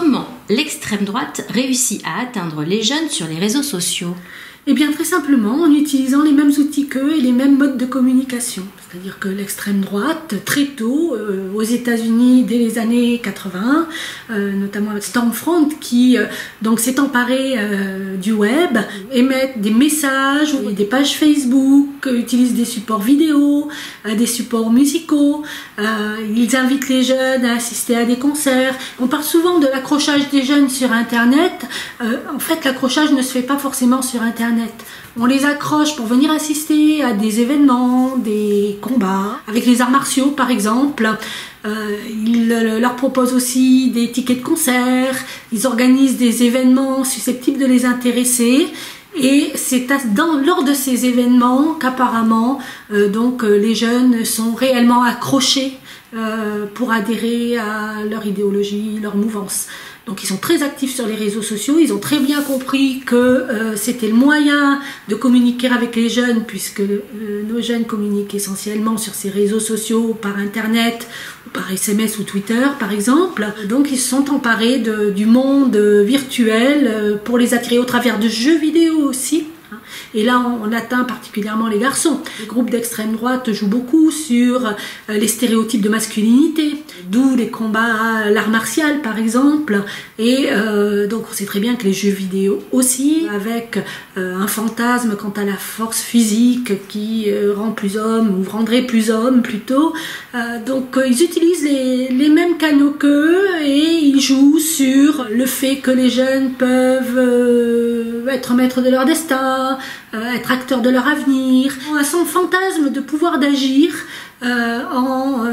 comment l'extrême droite réussit à atteindre les jeunes sur les réseaux sociaux? Eh bien très simplement en utilisant les mêmes outils qu'eux et les mêmes modes de communication. C'est-à-dire que l'extrême droite, très tôt, aux États-Unis dès les années 80, notamment avec Stormfront qui donc s'est emparé du web, émettent des messages, des pages Facebook, utilisent des supports vidéo, des supports musicaux, ils invitent les jeunes à assister à des concerts. On parle souvent de l'accrochage des jeunes sur Internet. En fait, l'accrochage ne se fait pas forcément sur Internet. On les accroche pour venir assister à des événements, des combats, avec les arts martiaux par exemple. Ils leur proposent aussi des tickets de concert, ils organisent des événements susceptibles de les intéresser. Et c'est lors de ces événements qu'apparemment les jeunes sont réellement accrochés pour adhérer à leur idéologie, leur mouvance. Donc ils sont très actifs sur les réseaux sociaux, ils ont très bien compris que c'était le moyen de communiquer avec les jeunes, puisque nos jeunes communiquent essentiellement sur ces réseaux sociaux par internet, ou par SMS ou Twitter par exemple. Donc ils se sont emparés du monde virtuel pour les attirer au travers de jeux vidéo aussi. Et là, on atteint particulièrement les garçons. Les groupes d'extrême droite jouent beaucoup sur les stéréotypes de masculinité, d'où les combats à l'art martial, par exemple. Et donc, on sait très bien que les jeux vidéo aussi, avec un fantasme quant à la force physique qui rend plus homme, ou rendrait plus homme plutôt. Donc, ils utilisent les mêmes canaux qu'eux et ils jouent sur le fait que les jeunes peuvent être maîtres de leur destin, être acteurs de leur avenir, un fantasme de pouvoir d'agir en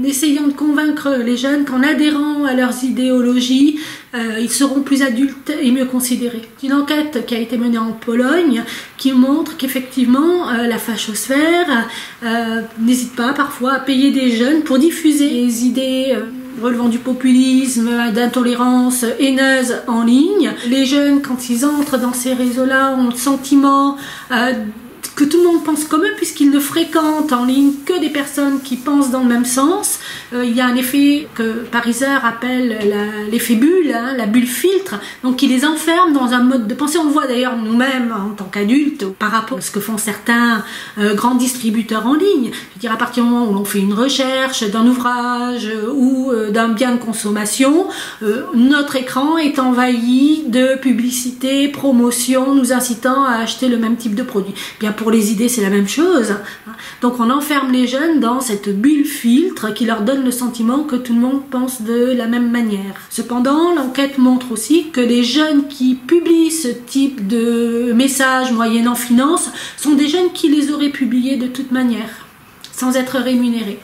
essayant de convaincre les jeunes qu'en adhérant à leurs idéologies, ils seront plus adultes et mieux considérés. Une enquête qui a été menée en Pologne qui montre qu'effectivement la fachosphère n'hésite pas parfois à payer des jeunes pour diffuser les idées relevant du populisme, d'intolérance haineuse en ligne. Les jeunes, quand ils entrent dans ces réseaux-là, ont le sentiment que tout le monde pense comme eux, puisqu'ils ne fréquentent en ligne que des personnes qui pensent dans le même sens. Il y a un effet que Pariser appelle l'effet bulle, la bulle filtre, donc qui les enferme dans un mode de pensée. On le voit d'ailleurs nous-mêmes en tant qu'adultes par rapport à ce que font certains grands distributeurs en ligne. Je veux dire, à partir du moment où l'on fait une recherche d'un ouvrage ou d'un bien de consommation, notre écran est envahi de publicités, promotions, nous incitant à acheter le même type de produit. Bien, pour les idées, c'est la même chose. Donc on enferme les jeunes dans cette bulle filtre qui leur donne le sentiment que tout le monde pense de la même manière. Cependant, l'enquête montre aussi que les jeunes qui publient ce type de messages moyennant finance sont des jeunes qui les auraient publiés de toute manière, sans être rémunérés.